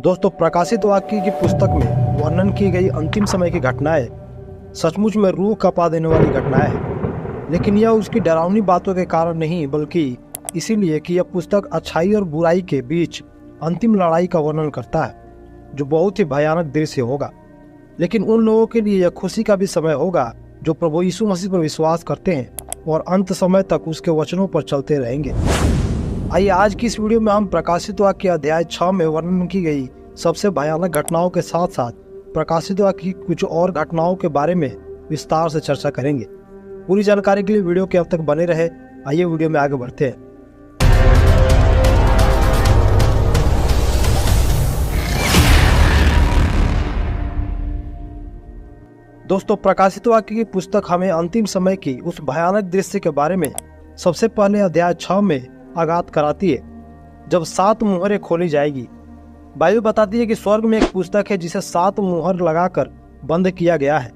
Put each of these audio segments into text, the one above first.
दोस्तों, प्रकाशित वाक्य की पुस्तक में वर्णन की गई अंतिम समय की घटनाएं सचमुच में रूह कँपा देने वाली घटनाएं हैं। लेकिन यह उसकी डरावनी बातों के कारण नहीं, बल्कि इसीलिए कि यह पुस्तक अच्छाई और बुराई के बीच अंतिम लड़ाई का वर्णन करता है, जो बहुत ही भयानक दृश्य होगा। लेकिन उन लोगों के लिए यह खुशी का भी समय होगा जो प्रभु यीशु मसीह पर विश्वास करते हैं और अंत समय तक उसके वचनों पर चलते रहेंगे। आइए आज की इस वीडियो में हम प्रकाशित वाक्य अध्याय 6 में वर्णन की गई सबसे भयानक घटनाओं के साथ साथ प्रकाशित वाक्य की कुछ और घटनाओं के बारे में विस्तार से चर्चा करेंगे। पूरी जानकारी के लिए वीडियो के अंत तक बने रहे। आइए वीडियो में आगे बढ़ते हैं। दोस्तों, प्रकाशित वाक्य की पुस्तक हमें अंतिम समय की उस भयानक दृश्य के बारे में सबसे पहले अध्याय 6 में आगात कराती है, जब 7 मुहरें खोली जाएगी। बाइबल बताती है कि स्वर्ग में एक पुस्तक है जिसे 7 मुहर लगाकर बंद किया गया है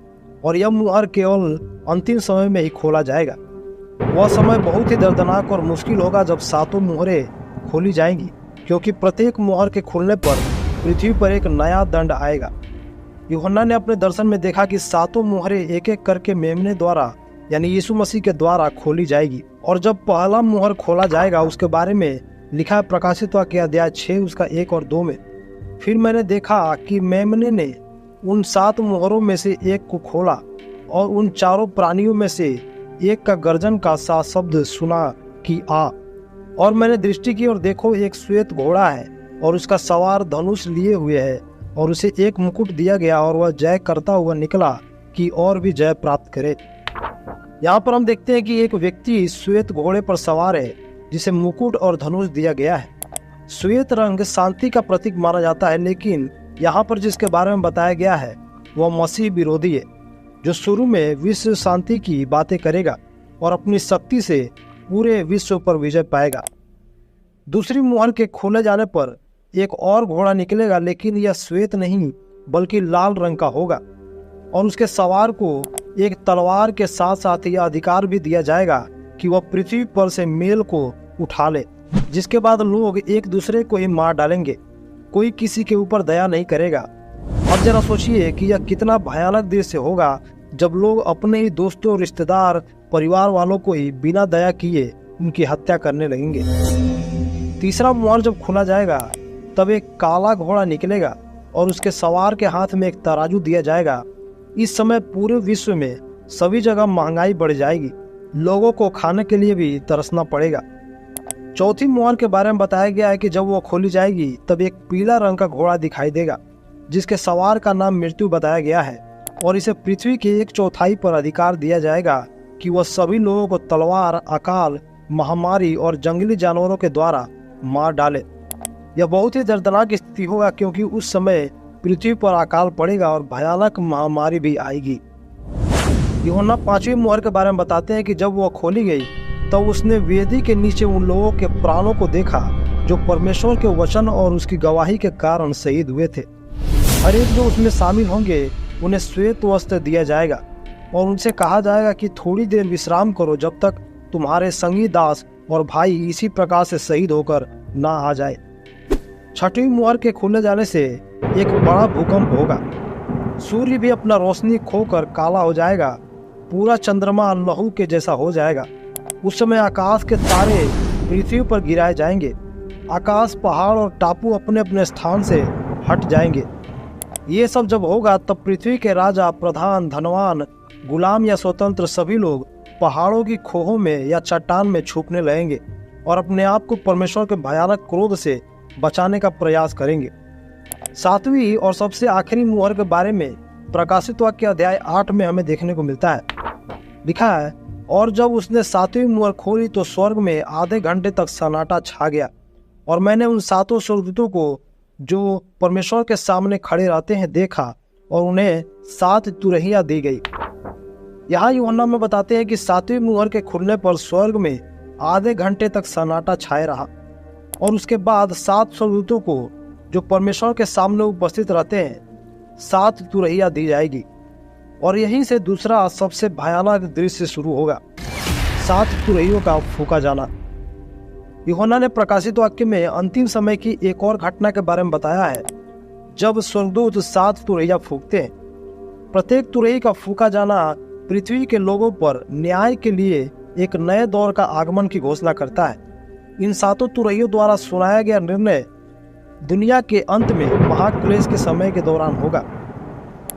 और यह मुहर केवल अंतिम समय में ही खोला जाएगा। वह समय बहुत ही दर्दनाक और मुश्किल होगा जब 7 मुहरें खोली जाएंगी, क्योंकि प्रत्येक मुहर के खुलने पर पृथ्वी पर एक नया दंड आएगा। यूहन्ना ने अपने दर्शन में देखा कि 7 मुहरें एक एक करके मेमने द्वारा यानी यीशु मसीह के द्वारा खोली जाएगी। और जब पहला मुहर खोला जाएगा उसके बारे में लिखा है प्रकाशित वाक्य अध्याय 6 उसका 1 और 2 में। फिर मैंने देखा कि मेमने ने उन 7 मुहरों में से एक को खोला और उन चारों प्राणियों में से एक का गर्जन का सा शब्द सुना कि आ। और मैंने दृष्टि की और देखो एक श्वेत घोड़ा है और उसका सवार धनुष लिए हुए है और उसे एक मुकुट दिया गया और वह जय करता हुआ निकला कि और भी जय प्राप्त करे। यहाँ पर हम देखते हैं कि एक व्यक्ति श्वेत घोड़े पर सवार है जिसे मुकुट और धनुष दिया गया है। श्वेत रंग शांति का प्रतीक माना जाता है, लेकिन यहाँ पर जिसके बारे में बताया गया है वह मसीह विरोधी है, जो शुरू में विश्व शांति की बातें करेगा और अपनी शक्ति से पूरे विश्व पर विजय पाएगा। दूसरी मुहर के खोले जाने पर एक और घोड़ा निकलेगा, लेकिन यह श्वेत नहीं बल्कि लाल रंग का होगा और उसके सवार को एक तलवार के साथ साथ यह अधिकार भी दिया जाएगा कि वह पृथ्वी पर से मेल को उठा ले, जिसके बाद लोग एक दूसरे को ही मार डालेंगे। कोई किसी के ऊपर दया नहीं करेगा। अब जरा सोचिए कि यह कितना भयानक दृश्य होगा जब लोग अपने ही दोस्तों, रिश्तेदार, परिवार वालों को ही बिना दया किए उनकी हत्या करने लगेंगे। तीसरा मुहर जब खुला जाएगा तब एक काला घोड़ा निकलेगा और उसके सवार के हाथ में एक तराजू दिया जाएगा। इस समय पूरे विश्व में सभी जगह महंगाई बढ़ जाएगी, लोगों को खाने के लिए भी तरसना पड़ेगा। चौथी मुहर के बारे में बताया गया है कि जब वो खोली जाएगी तब एक पीला रंग का घोड़ा दिखाई देगा, जिसके सवार का नाम मृत्यु बताया गया है और इसे पृथ्वी के 1/4 पर अधिकार दिया जाएगा कि वह सभी लोगों को तलवार, अकाल, महामारी और जंगली जानवरों के द्वारा मार डाले। यह बहुत ही दर्दनाक स्थिति होगा, क्योंकि उस समय पृथ्वी पर अकाल पड़ेगा और भयानक महामारी भी आएगी। यूहन्ना 5वीं मुहर के बारे में बताते हैं कि जब वह खोली गई तब उसने वेदी के नीचे उन लोगों के प्राणों को देखा जो परमेश्वर के वचन और उसकी गवाही के कारण शहीद हुए थे। हर एक जो उसमें शामिल होंगे उन्हें श्वेत वस्त्र दिया जाएगा और उनसे कहा जाएगा कि थोड़ी देर विश्राम करो जब तक तुम्हारे संगी दास और भाई इसी प्रकार से शहीद होकर ना आ जाए। 6वीं मुहर के खोले जाने से एक बड़ा भूकंप होगा। सूर्य भी अपना रोशनी खोकर काला हो जाएगा, पूरा चंद्रमा लहू के जैसा हो जाएगा। उस समय आकाश के तारे पृथ्वी पर गिराए जाएंगे। आकाश, पहाड़ और टापू अपने अपने स्थान से हट जाएंगे। ये सब जब होगा तब पृथ्वी के राजा, प्रधान, धनवान, गुलाम या स्वतंत्र सभी लोग पहाड़ों की खोहों में या चट्टान में छुपने लगेंगे और अपने आप को परमेश्वर के भयानक क्रोध से बचाने का प्रयास करेंगे। 7वीं और सबसे आखिरी मुहर के बारे में प्रकाशित वाक्य अध्याय 8 में हमें देखने को मिलता है। लिखा है, और जब उसने 7वीं मुहर खोली तो स्वर्ग में आधे घंटे तक सन्नाटा छा गया और मैंने उन 7 स्वर्गदूतों को जो परमेश्वर के सामने खड़े रहते हैं देखा और उन्हें 7 तुरहियां दी गई। यहाँ यूहन्ना में बताते हैं कि 7वीं मुहर के खुलने पर स्वर्ग में आधे घंटे तक सन्नाटा छाए रहा और उसके बाद 7 स्वर्गदूतों को जो परमेश्वर के सामने उपस्थित रहते हैं 7 तुरहियां दी जाएगी और यहीं से दूसरा सबसे भयानक दृश्य शुरू होगा, 7 तुरहियों का फूंका जाना। यूहन्ना ने प्रकाशित वाक्य में अंतिम समय की एक और घटना के बारे में बताया है जब स्वर्गदूत 7 तुरहिया फूंकते हैं। प्रत्येक तुरही का फूंका जाना पृथ्वी के लोगों पर न्याय के लिए एक नए दौर का आगमन की घोषणा करता है। इन 7 तुरहियों द्वारा सुनाया गया निर्णय दुनिया के अंत में महाक्लेश के समय के दौरान होगा।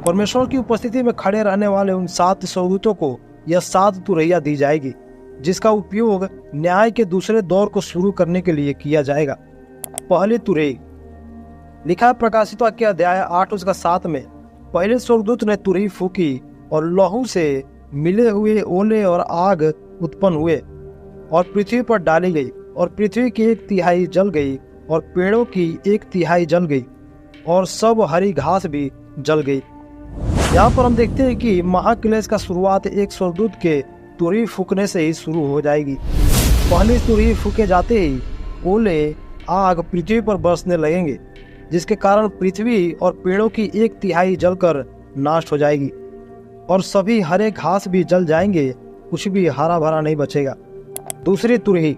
परमेश्वर की उपस्थिति में खड़े रहने वाले उन 7 स्वर्गदूतों को यह 7 तुरहिया दी जाएगी, जिसका उपयोग न्याय के दूसरे दौर को शुरू करने के लिए किया जाएगा। पहली तुरही लिखा प्रकाशित वाक्य अध्याय 8 उसका 7 में, पहले स्वर्गदूत ने तुरही फूकी और लहू से मिले हुए ओले और आग उत्पन्न हुए और पृथ्वी पर डाली गई, और पृथ्वी की 1/3 जल गई और पेड़ों की 1/3 जल गई और सब हरी घास भी जल गई। यहाँ पर हम देखते हैं कि महाक्लेश का शुरुआत एक स्वर्गदूत के तुरही फूकने से ही शुरू हो जाएगी। पहली तुरही फूके जाते ही ओले, आग पृथ्वी पर बरसने लगेंगे, जिसके कारण पृथ्वी और पेड़ों की 1/3 जलकर नाश हो जाएगी और सभी हरे घास भी जल जाएंगे, कुछ भी हरा भरा नहीं बचेगा। दूसरी तुरही,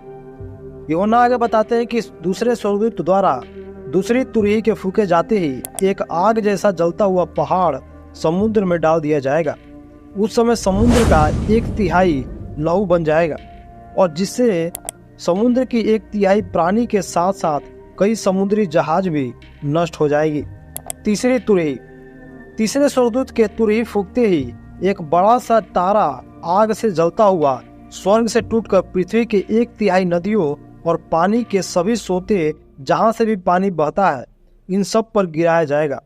यूहन्ना आगे बताते हैं कि दूसरे स्वर्गदूत द्वारा दूसरी तुरही के फूके जाते ही एक आग जैसा जलता हुआ पहाड़ समुद्र में डाल दिया जाएगा। उस समय समुद्र का 1/3 लहू बन जाएगा और जिससे समुद्र की 1/3 प्राणी के साथ साथ कई समुद्री जहाज भी नष्ट हो जाएगी। तीसरी तुरही, तीसरे स्वर्गदूत के तुरही फूकते ही एक बड़ा सा तारा आग से जलता हुआ स्वर्ग से टूटकर पृथ्वी के 1/3 नदियों और पानी के सभी सोते जहां से भी पानी बहता है, इन सब पर गिराया जाएगा।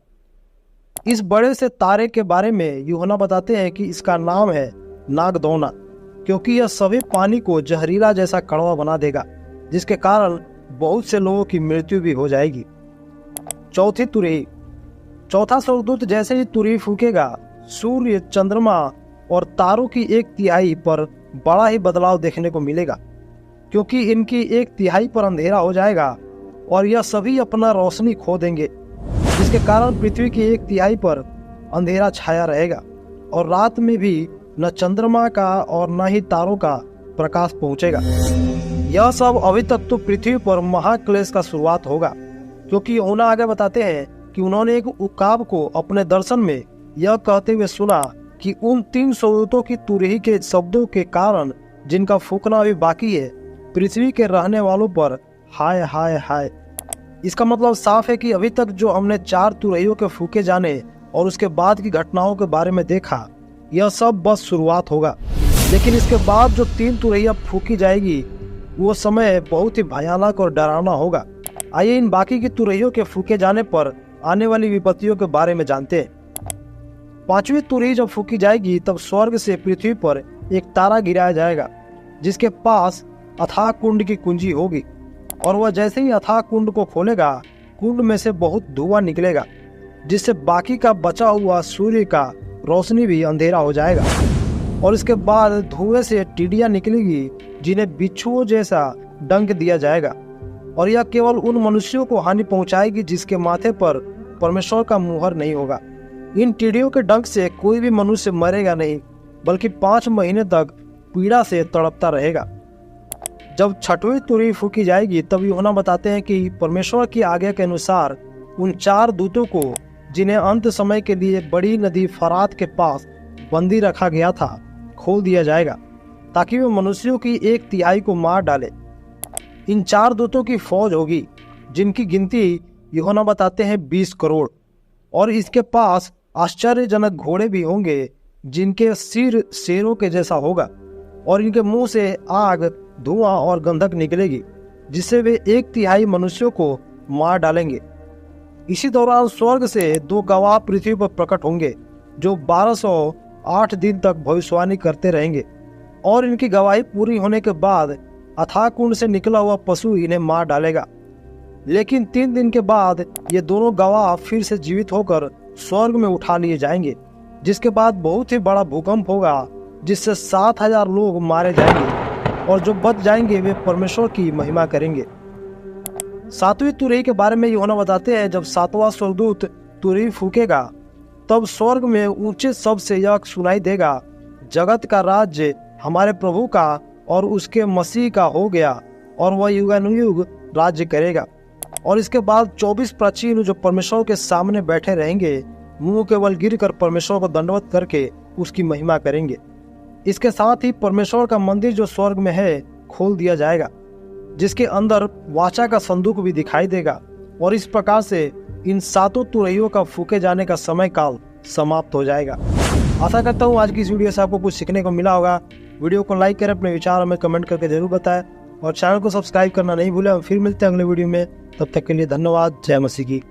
इस बड़े से तारे के बारे में यूहन्ना बताते हैं कि इसका नाम है नागदौना, क्योंकि यह सभी पानी को जहरीला जैसा कड़वा बना देगा, जिसके कारण बहुत से लोगों की मृत्यु भी हो जाएगी। चौथी तुरही, चौथा स्वर्गदूत जैसे ही तुरही फूकेगा, सूर्य, चंद्रमा और तारों की 1/3 पर बड़ा ही बदलाव देखने को मिलेगा, क्योंकि इनकी 1/3 पर अंधेरा हो जाएगा और यह सभी अपना रोशनी खो देंगे, जिसके कारण पृथ्वी की 1/3 पर अंधेरा छाया रहेगा और रात में भी न चंद्रमा का और न ही तारों का प्रकाश पहुंचेगा। यह सब अभी तक तो पृथ्वी पर महाक्लेश का शुरुआत होगा, क्योंकि यूहन्ना आगे बताते हैं कि उन्होंने एक उकाब को अपने दर्शन में यह कहते हुए सुना कि उन 3 स्वर्गदूतों की तुरही के शब्दों के कारण, जिनका फूकना अभी बाकी है, पृथ्वी के रहने वालों पर हाय हाय हाय। इसका मतलब साफ है कि अभी तक जो हमने 4 तुरहियों के फूके जाने और उसके बाद की घटनाओं के बारे में देखा, यह सब बस शुरुआत होगा। लेकिन इसके बाद जो 3 तुरहियां फूकी जाएगी, वो समय बहुत ही भयानक और डरावना होगा। आइए इन बाकी की तुरहियों के फूके जाने पर आने वाली विपत्तियों के बारे में जानते हैं। 5वीं तुरही जब फूकी जाएगी, तब स्वर्ग से पृथ्वी पर एक तारा गिराया जाएगा, जिसके पास अथाह कुंड की कुंजी होगी, और वह जैसे ही अथाह कुंड को खोलेगा, कुंड में से बहुत धुआं निकलेगा, जिससे बाकी का बचा हुआ सूर्य का रोशनी भी अंधेरा हो जाएगा। और इसके बाद धुएं से टिड्डियां निकलेगी, जिन्हें बिच्छुओं जैसा डंक दिया जाएगा, और यह केवल उन मनुष्यों को हानि पहुंचाएगी जिसके माथे पर परमेश्वर का मुहर नहीं होगा। इन टिड्डियों के डंक से कोई भी मनुष्य मरेगा नहीं, बल्कि 5 महीने तक पीड़ा से तड़पता रहेगा। जब 6वीं तुरही फूकी जाएगी, तब यूहन्ना बताते हैं कि परमेश्वर की आज्ञा के अनुसार उन 4 दूतों को, जिन्हें अंत समय के लिए बड़ी नदी फरात के पास बंदी रखा गया था, खोल दिया जाएगा, ताकि वे मनुष्यों की 1/3 को मार डाले। इन 4 दूतों की फौज होगी, जिनकी गिनती यूहन्ना बताते हैं 20 करोड़, और इसके पास आश्चर्यजनक घोड़े भी होंगे, जिनके सिर शेरों के जैसा होगा, और इनके मुंह से आग, धुआं और गंधक निकलेगी, जिससे वे 1/3 मनुष्यों को मार डालेंगे। इसी दौरान स्वर्ग से 2 गवाह पृथ्वी पर प्रकट होंगे, जो 1208 दिन तक भविष्यवाणी करते रहेंगे, और इनकी गवाही पूरी होने के बाद अथाह कुंड से निकला हुआ पशु इन्हें मार डालेगा। लेकिन 3 दिन के बाद ये दोनों गवाह फिर से जीवित होकर स्वर्ग में उठा लिए जाएंगे, जिसके बाद बहुत ही बड़ा भूकंप होगा, जिससे 7000 लोग मारे जाएंगे, और जो बच जाएंगे वे परमेश्वर की महिमा करेंगे। 7वीं तुरही के बारे में यूहन्ना बताते हैं, जब 7वां स्वर्गदूत तुरही फूकेगा, तब स्वर्ग में ऊंचे शब्द से यह सुनाई देगा, जगत का राज्य हमारे प्रभु का और उसके मसीह का हो गया, और वह युगानुयुग राज्य करेगा। और इसके बाद 24 प्राचीन जो परमेश्वर के सामने बैठे रहेंगे, मुंह के बल गिर कर परमेश्वर को दंडवत करके उसकी महिमा करेंगे। इसके साथ ही परमेश्वर का मंदिर जो स्वर्ग में है खोल दिया जाएगा, जिसके अंदर वाचा का संदूक भी दिखाई देगा। और इस प्रकार से इन 7 तुरहियों का फूके जाने का समय काल समाप्त हो जाएगा। आशा करता हूँ आज की इस वीडियो से आपको कुछ सीखने को मिला होगा। वीडियो को लाइक करें, अपने विचार हमें कमेंट करके जरूर बताएं और चैनल को सब्सक्राइब करना नहीं भूलें। हम फिर मिलते हैं अगले वीडियो में, तब तक के लिए धन्यवाद। जय मसीह की।